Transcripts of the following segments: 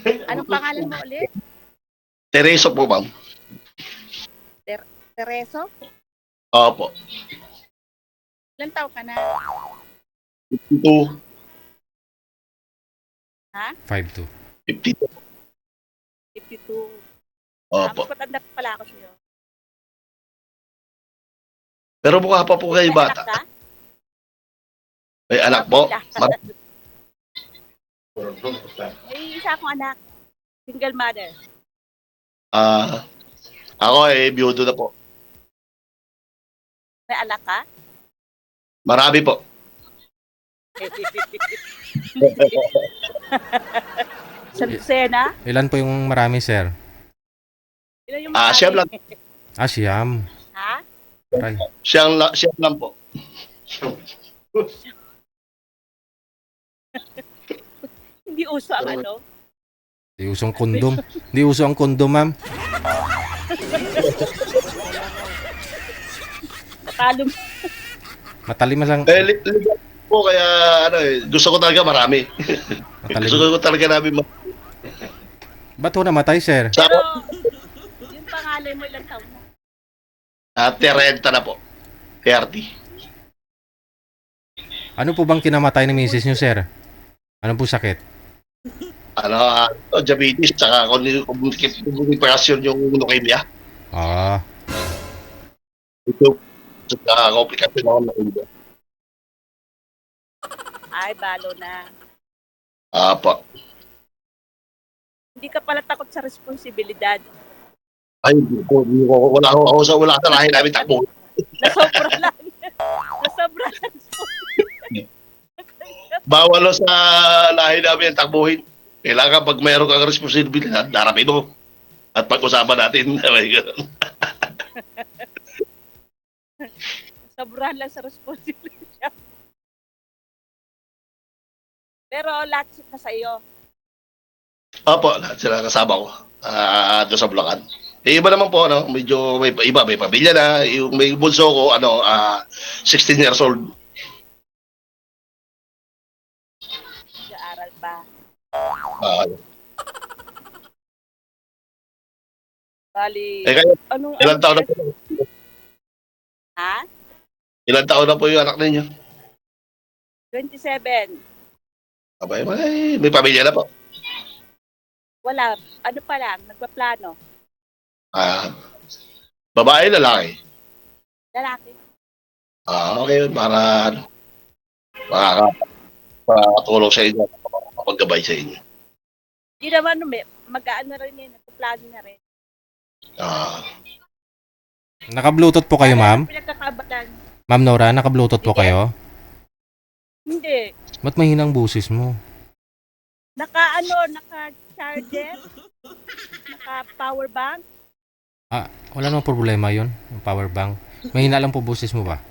Anong pangalan mo ulit? Tereso po, ma'am. Tereso? Opo. Ilan taon ka na? 52. Ha? 5'2". 52. 52. Opo. Mas matanda pa pala ako sa'yo. Pero mukha pa po kayo May bata. anak ka? May anak po. May isa akong anak. Single mother. Ako biyudo na po. May anak ka? Marami po. Sa Lucena? Ilan po yung marami, sir? Ilan yung Siyam lang. Siyam. Ha? Aray. Siyam lang po. Hindi uso ang ano? Di usong kondom. Di uso ang kondom, ma'am. Talong. Matalim lang. Legal po kaya gusto ko talaga marami. Matalim. Gusto ko talaga namin Ba't ho namatay, sir? Pero, yung pangalan mo ilang taon mo? 30 na po. 30. Ano po bang kinamatay ng misis nyo, sir? Ano po sakit? Diabetes, saka communication yung leukemia. Ito, saka komplikasyon ako ng leukemia. Ay, balo na. Po. Hindi ka pala takot sa responsibilidad. Ay, wala sa lahi namin takbo. Nasobra lang. Nasobra lang. Bawal sa lahi namin ang takbuhin. Kailangan pag mayroon kang responsibilidad, darapin mo. At pag-usapan natin. Sobrahan lang sa responsibilidad. Pero lahat na sa iyo. Opo, lahat sila kasama ko. Doon sa Bulacan. Iba naman po, medyo may pamilya na. Yung may bunso ko, 16 years old. Nag-aaral pa. Bali, Kayo, anong ilang taon na po? Ha? Ilang taon na po yung anak ninyo? 27. Abay, may pamilya na po. Wala. Ano pa lang, nagpaplano. Babae, lalaki. Lalaki. Okay, para makakatulong sa inyo, mapaggabay sa inyo. Hindi naman, mag-aano rin yun, nagpaplano na rin. Naka-bluetooth po kayo, ma'am? Pinagkakabalan. Ma'am Nora, naka-bluetooth po kayo? Hindi. Ba't mahina ang busis mo? Naka-charger, naka-power bank. Wala namang problema yun. Yung power bank. Mahina lang po busis mo ba?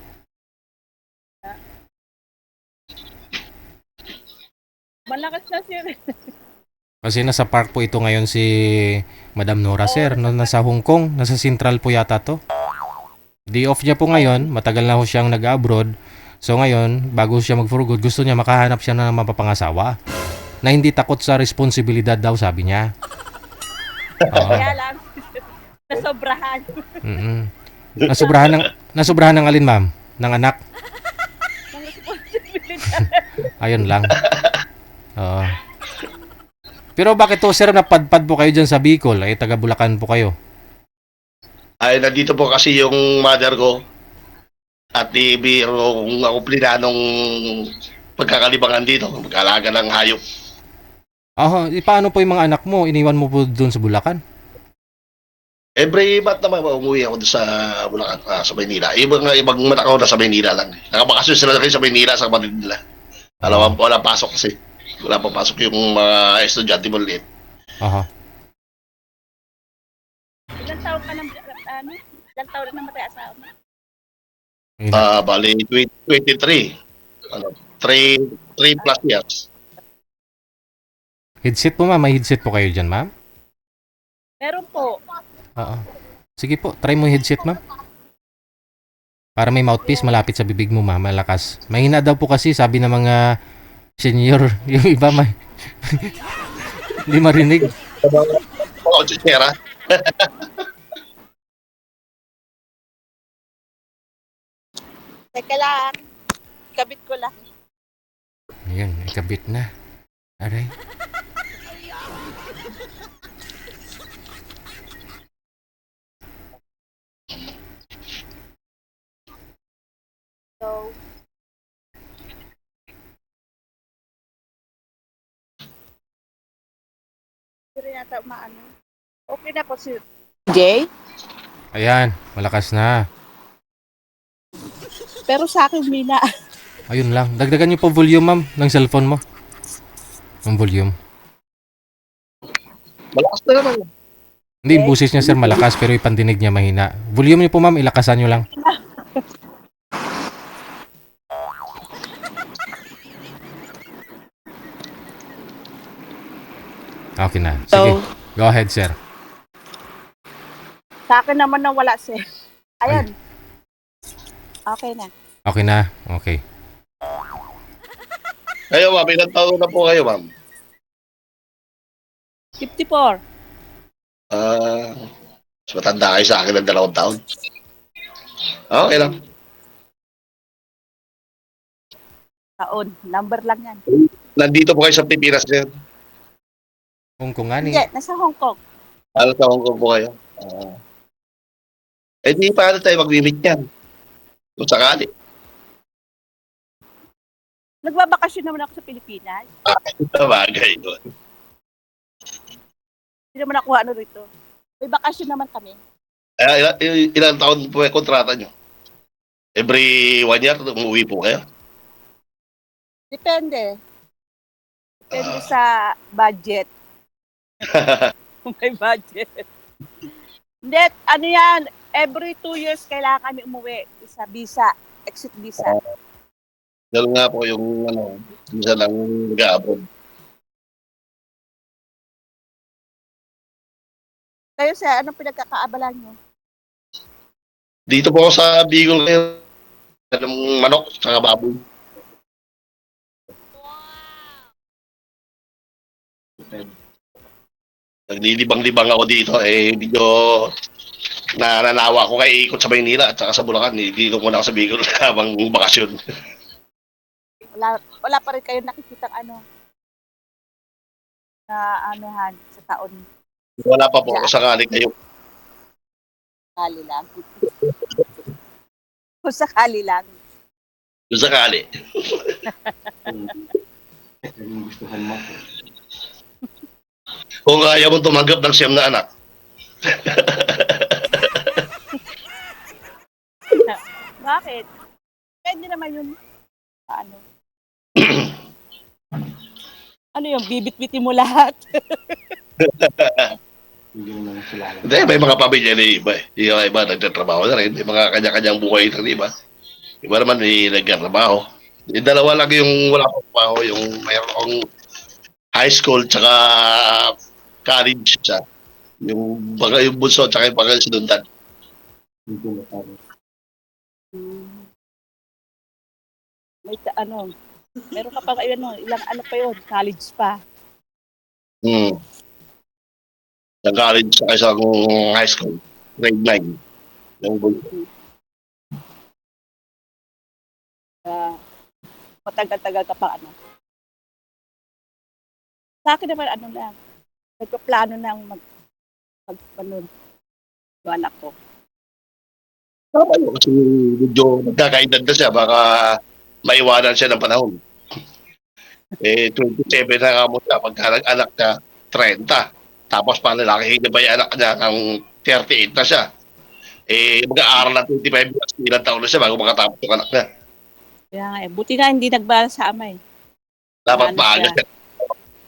Malakas na sir. Kasi nasa park po ito ngayon si Madam Nora, sir. No, nasa Hong Kong. Nasa Central po yata to. Day off niya po ngayon. Matagal na ho siyang nag-abroad. So ngayon, bago siya mag-for good, gusto niya makahanap siya ng mapapangasawa. Na hindi takot sa responsibilidad daw, sabi niya. Kaya lang, nasobrahan. Nasobrahan ng alin, ma'am? Ng anak? Ng responsibilidad. Ayun lang. Oo. Pero bakit to, sir, napadpad po kayo dyan sa Bicol? Ay, taga Bulacan po kayo. Ay, nandito po kasi yung mother ko at kung ako plinanong pagkakalibangan dito, mag-alaga ng hayop. Paano po yung mga anak mo? Iniwan mo po doon sa Bulacan? Every month naman umuwi ako doon sa Bulacan, sa Maynila. Ibang matakaw na sa Maynila lang. Nakabakasyon sila kayo sa Maynila, sa kapatid nila. Alam mo, wala pasok kasi. Wala pa pasok yung mga estudyante mo ulit. Ilang taon ka nang, ilang taon na namatay asawa mo? Bali, 23. 3 plus years. Headset po, ma'am. May headset po kayo dyan, ma'am? Meron po. Oo. Sige po, try mo yung headset, ma'am. Para may mouthpiece malapit sa bibig mo, ma'am. Malakas. Mahina daw po kasi, sabi ng mga senior. Yung iba may... Hindi marinig. Mga otsisera. Teka lang. Kabit ko lang. Ayun, ikabit na. Aray. So, hindi rin yata umaano. Okay na po si Jay. Ayan, malakas na. Pero sa akin, Mina. Ayun lang. Dagdagan niyo po volume, ma'am, ng cellphone mo. Ang volume. Malakas na naman. Hindi, yung boses niya, sir, malakas, pero yung pandinig niya mahina. Volume niyo po, ma'am, ilakasan niyo lang. Okay na. Sige. Go ahead, sir. Sa akin naman nang wala si. Ayan. Okay na. Okay na. Okay. Kayo, ma'am, ilang taon na po kayo, ma'am? 54. Mas matanda kayo sa akin ng 2 taon. Okay lang. Taon. Number lang yan. Nandito po kayo sa Pilipinas ngayon. Hong Kong nga ni. Hindi, nasa Hong Kong. Ano sa Hong Kong po kayo? Eh di paano tayo mag-limit yan? Kung sakali. Nagbabakasyon naman ako sa Pilipinas. Bagay doon. Hindi naman ako ano rito. May bakasyon naman kami. Ilang taon po yung kontrata nyo? Every 1 year, umuwi po kayo? Depende. Depende sa budget. Kung may budget. Hindi, ano yan, every 2 years kailangan kami umuwi sa visa, exit visa. Dahil nga po yung minsan lang nag-abroad. Kayo sa anong pinagkakaabalan nyo? Dito po ako sa Bicol ngayon. Ng manok, saka baboy. Naglilibang-libang ako dito. Medyo nananawa ko kay ikot sa Maynila at saka sa Bulacan. Dito muna ako sa Bicol habang bakasyon. Wala pa rin kayo nakikita na anuhan sa taon. Wala pa po sakali kayo. Sakali lang. Kung sakali lang. Kung sakali. Kung ayaw mo tumanggap ng siyam na anak. Bakit? Pwede naman yun. Ano? Ano yung bibit-bitin mo lahat? Hindi, may mga pamilya na iba. Yung iba nagtatrabaho na rin. May mga kanya-kanyang buhay na iba. Iba naman may nagtatrabaho. Yung dalawa lang yung wala pang trabaho. Yung mayroong high school tsaka college siya. Yung bunso tsaka yung baga sinundan. May meron ka pa ilang ano pa yun, college pa. Yung college tsaka isang high school. Grade 9. Yung bunso. Matagal-tagal ka pa Sa akin naman lang, nagpaplano ng magpanon yung anak ko. Tama yun kasi medyo nagkakaedad na siya. Baka maiwanan siya ng panahon. 27 na nga mo siya. Pagka nag-anak ka, 30. Tapos panlalaki na ba yung anak niya ang 38 na siya. Mag-aaral na 25 years, ilang taon na siya bago makatapos yung anak niya. Kaya nga buti nga hindi nagbala sa ama Dapat maaga siya.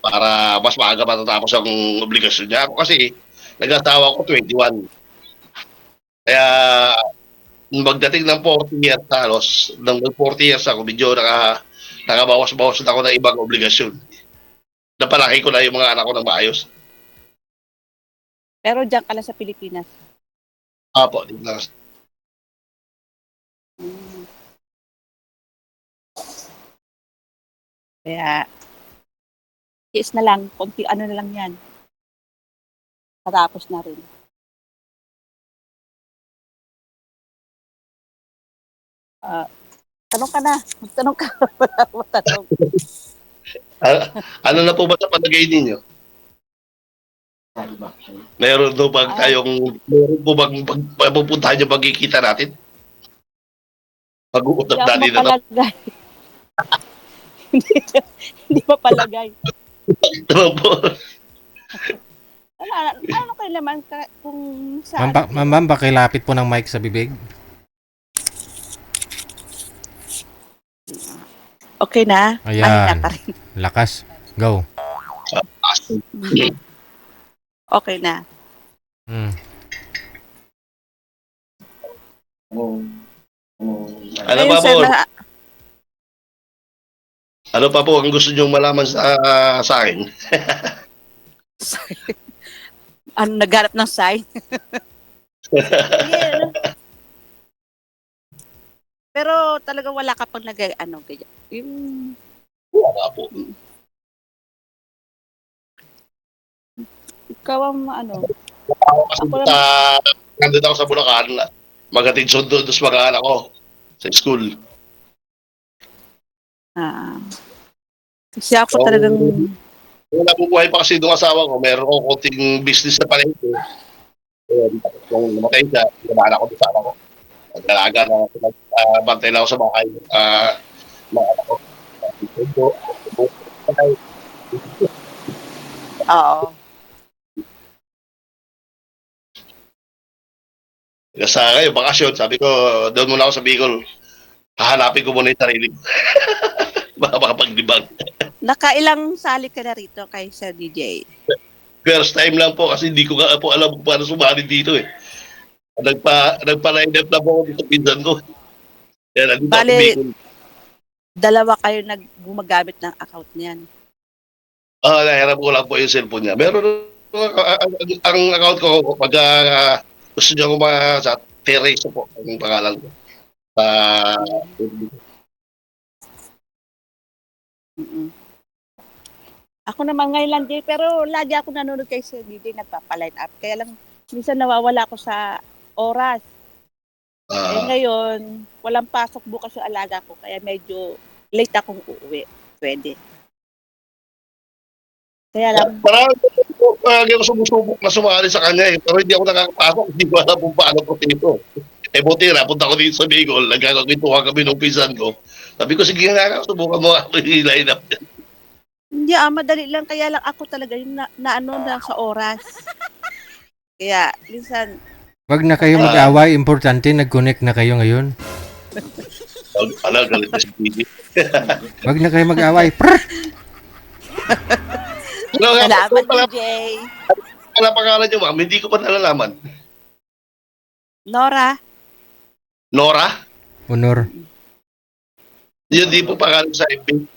Para mas maaga matatapos ang obligasyon niya. Ako kasi, nag-asawa ko 21. Kaya, magdating ng 40 years halos, nang 40 years ako, medyo nakabawas-bawas na ako ng ibang obligasyon. Napalaki ko na yung mga anak ko ng maayos. Pero diyan ka lang sa Pilipinas. Apo, dito lang. Kaya, Tiis na lang, konti ano na lang yan. Patapos na rin. Tanong ka na. Tanong ka. Wala ko tanong. Ano na po ba sa palagay ninyo? Meron po bang meron po bang pupuntahan yung pagkikita natin? Pag-uutap Hindi natin ako na to. mapalagay. hindi, hindi mapalagay. Ano po? Ano kayo naman kung Ma'am, saan? ma'am, pakilapit po ng mic sa bibig. Okay na? Ayan. Mahina pa rin. Lakas. Go. Okay na. Mm. Ano Ngayon, pa sir, po? Ano pa po ang gusto niyong malaman sa akin? ano, naghanap ng sign? Yeah. Pero talaga wala ka pang ano, ganyan. Yung, Wala po. ikaw ang ano. Kasi Ako naman, nandun ako sa Bulacan, maghatid sundo doon sa mga anak ko sa school. kasi ako talagang, Kung nabubuhay pa kasi doon asawa ko, meron akong konting business na palengke. Kung namatay siya, pinamana ko doon sa anak ko. Nag-alaga na, bantay lang ako sa bahay. Mga anak ko. oo. Sa ngayon, bakasyon, sabi ko, doon muna ako sa Bicol. Hahanapin ko muna yung sarili ko. Baka makapaglibang. Nakailang sali ka na rito kay Sir DJ? First time lang po kasi hindi ko nga po alam kung paano sumali dito eh. Nagpa-line up na po ako dito sa pinsan ko. Kaya nandito ako sa Bale, Bicol. dalawa kayo gumagamit ng account niyan. Naharap ko lang po yung cellphone niya. Meron ang account ko pag gusto niya ko sa Teresa po ang pangalan ko. Mm-mm. Ako naman ngayon lang din, pero lagi ako nanonood kay Sir DJ, nagpapaline up. Kaya lang, minsan nawawala ako sa oras. Ngayon, walang pasok bukas yung alaga ko, kaya medyo late akong uuwi. Pwede. Kaya lang, Parang ako sumusubok na sumali sa kanya eh. Pero hindi ako nakakapasok. Hindi ko alam kung paano ko dito. Buti na, punta ko dito sa Bicol. Nagkakakwentuhan kami ng pinsan ko. Sabi ko, sige nga, subukan mo ako i-line up. hindi madali lang. Kaya lang ako talaga yung naano na sa oras. Kaya, minsan, Wag na kayo mag-away. Importante, nag-connect na kayo ngayon. Galit na si Pidi. Wag na kayo mag-away. Prrr! salamat DJ. Wala pangalan niyo, ma'am. Hindi ko pa nalalaman. Nora, Nora? Honor. Yun, di po pangalan sa FB.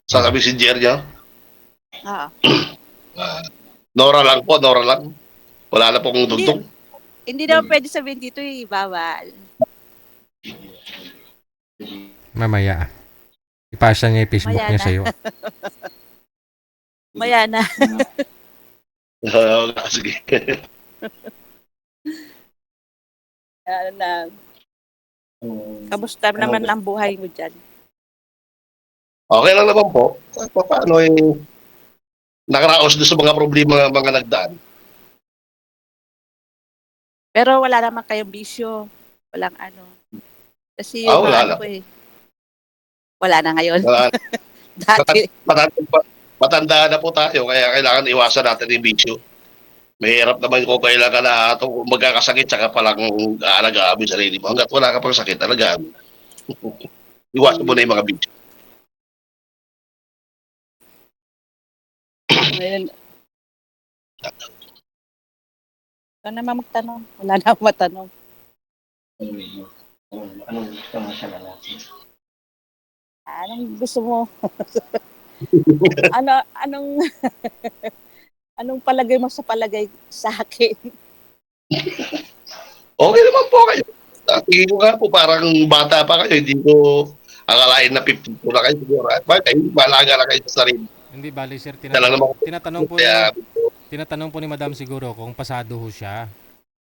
Sa messenger niya. Nora lang po, Nora lang. Wala na pong dugtong. Hindi naman pwede sabihin dito bawal. Mamaya. Ipasa niya yung Facebook Maya niya na. sa'yo. Maya na. Sige. Kamusta naman ang buhay mo dyan? Okay lang naman po. Paano nakaraos doon sa mga problema mga nagdaan. Pero wala naman kayong bisyo. Walang ano. Kasi Wala lang. ko wala na ngayon. Dati. Dati. Matanda na po tayo, kaya kailangan iwasan natin yung bisyo. Mahirap naman kung kailangan na itong magkakasakit, tsaka palang alagaan sa sarili mo. Hanggat wala ka pang sakit, alagaan. Iwasan mo na yung mga bisyo. Ngayon, ikaw naman magtanong. Wala na akong matanong. Anong gusto mo sa lalaki? Anong gusto mo? Anong palagay mo sa palagay sa akin? Okay naman po kayo. Tingin ko nga po, parang bata pa kayo. Hindi ko akalain na 50 po na kayo siguro. Bakit kayo, malaga na kayo sa sarili. Hindi bali sir, Dala naman. Kaya, tinatanong po ni Madam siguro kung pasado ho siya.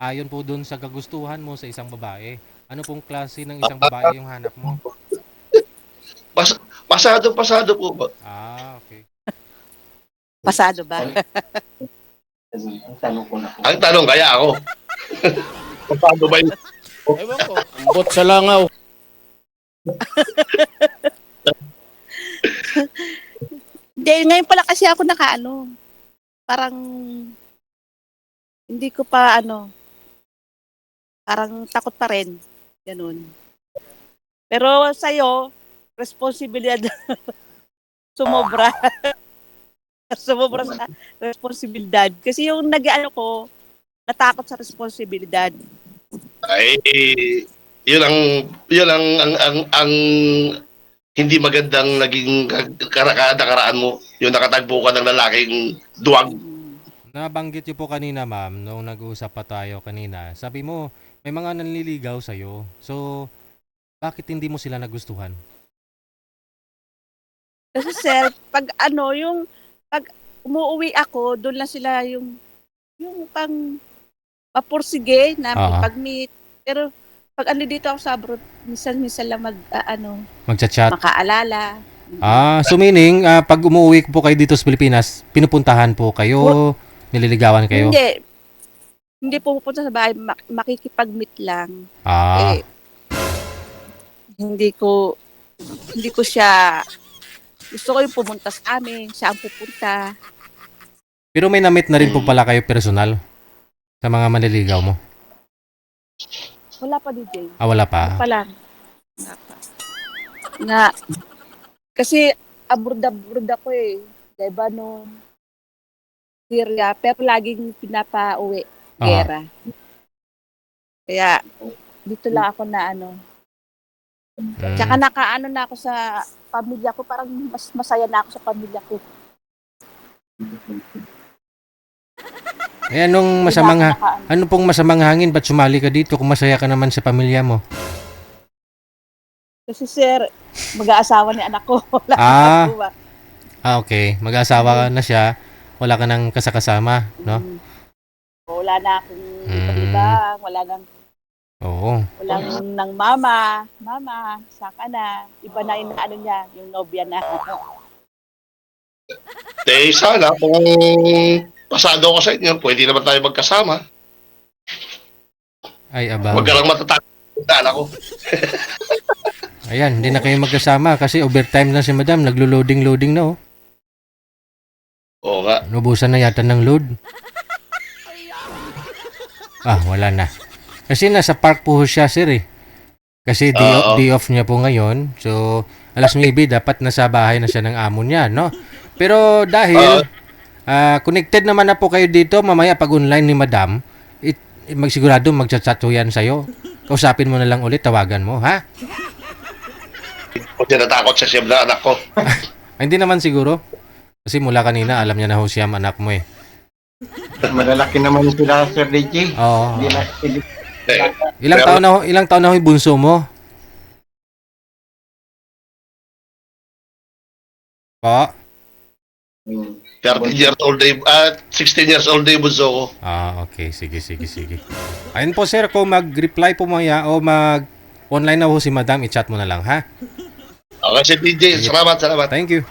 Ayon po dun sa kagustuhan mo sa isang babae. Ano pong klase ng isang babae yung hanap mo? pasado po ba? Ah, okay. Pasado ba? Ang tanong ko na po. Ang tanong, kaya ako. Pasado ba yun? Ewan ko. Ambot sa langaw. Hindi, ngayon pala kasi ako parang hindi ko pa parang takot pa rin. Ganun. Pero sa'yo, responsibilidad sumobra. Sumobra sa responsibilidad. Kasi yung ko, natakot sa responsibilidad. Ay, yun ang hindi magandang naging nakaraan mo. Yung nakatagpo ka ng lalaking duwag. Nabanggit niyo po kanina, ma'am, nung nag-uusap pa tayo kanina. Sabi mo, may mga nanliligaw sa'yo. So, bakit hindi mo sila nagustuhan? Kasi sir, pag umuwi ako, doon lang sila yung pang mapursige na pag-meet. Pero pag dito ako sa abroad, minsan lang Magchat-chat? makaalala. So meaning, pag umuwi po kayo dito sa Pilipinas, pinupuntahan po kayo, nililigawan kayo? Hindi pupunta sa bahay, makikipag-meet lang. Ah, Hindi ko siya, gusto ko yung pumunta sa amin, siya ang pupunta. pero may na-meet na rin po pala kayo personal sa mga manliligaw mo? Wala pa, DJ. Wala pa? Pa lang. Wala pa. Kasi abroad ako Lebanon, Syria, pero laging pinapa-uwi, gera. Kaya, dito lang ako na Tsaka na ako sa pamilya ko, parang mas masaya na ako sa pamilya ko. Ano pong masamang hangin? Ba't sumali ka dito kung masaya ka naman sa pamilya mo? Kasi sir, mag-aasawa ni anak ko. Wala na asawa. Okay. Mag-asawa ka na siya. Wala ka nang kasakasama, no? Wala na akong ibang, wala nang mama, saka na. Iba na yung niya, yung nobya na. Sana kung pasado ko sa inyo, pwede naman tayo magkasama. Ay, aba. Huwag ka lang matatakot ako. Ayan, hindi na kayo magkasama kasi overtime na si Madam. Naglo-loading na, oh. Oo nga. Nubusan na yata ng load. Wala na. Kasi nasa park po siya, sir, eh. Kasi day off niya po ngayon. So, alas 9, dapat nasa bahay na siya ng amo niya, no? Pero dahil connected naman na po kayo dito, mamaya pag online ni Madam, magsigurado magchat-chat ho yan sa'yo. Kausapin mo na lang ulit, tawagan mo, ha? Kung tinatakot siya na anak ko. Hindi naman siguro. Kasi mula kanina, alam niya na ho siya anak mo, eh. Malalaki naman sila, Sir DJ. Oo. Ilang Pero- taon na ho yung bunso mo? Po? 13 years old 16 years old na yung bunso ko. Okay. Sige. Ayun po, sir, kung mag-reply po maya o mag-online na ho si Madam, i-chat mo na lang, ha? Okay, si DJ. Salamat. Thank you.